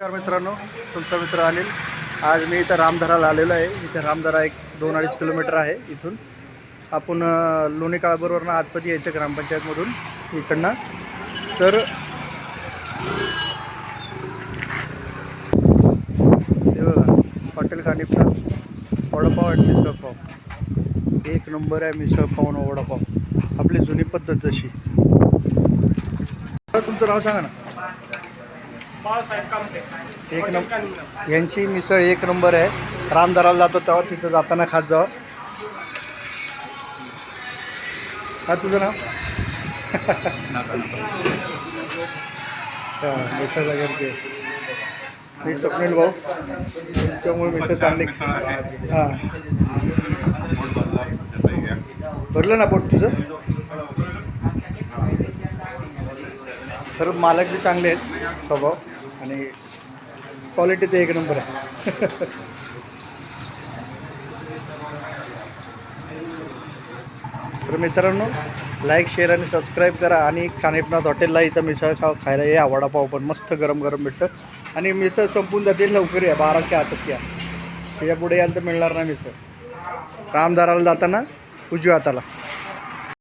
नमस्कार मित्रांनो, तुमचा मित्र अनिल. आज मी इथं रामधाराला आलेलो आहे. इथे रामधारा एक 2-2.5 किलोमीटर आहे इथून. आपण लोणी काळभोरवरनं आतमध्ये यायचं ग्रामपंचायतमधून इकडनं. तर हे बघा, हॉटेल खानिपला वडापाव आणि मिसळपाव एक नंबर आहे. मिसळपाव आणि वडापाव आपली जुनी पद्धत जशी. तुमचं नाव सांगा ना. एक नंबर यांची मिसळ एक नंबर आहे. रामधाराला जातो तेव्हा तिथं जाताना खात जावा. हा तुझं नाव? हां, मिसळ वगैरे मी स्वप्नील भाऊ. त्याच्यामुळे मिसळ चांगली. हां, भरलं ना पोट तुझं? तर मालक बी चांगले आहेत स्वभाव आणि क्वालिटी ते एक नंबर आहे. तर मित्रांनो, लाईक शेअर आणि सबस्क्राईब करा. आणि कानिपनाथ हॉटेलला इथं मिसळ खायला या. वडापाव पण मस्त गरम गरम भेटतं. आणि मिसळ संपून जातील, लवकर या. 12च्या आतच या. त्याच्या पुढे याल तर मिळणार नाही मिसळ. रामधाराला जाताना उजव्या हाताला.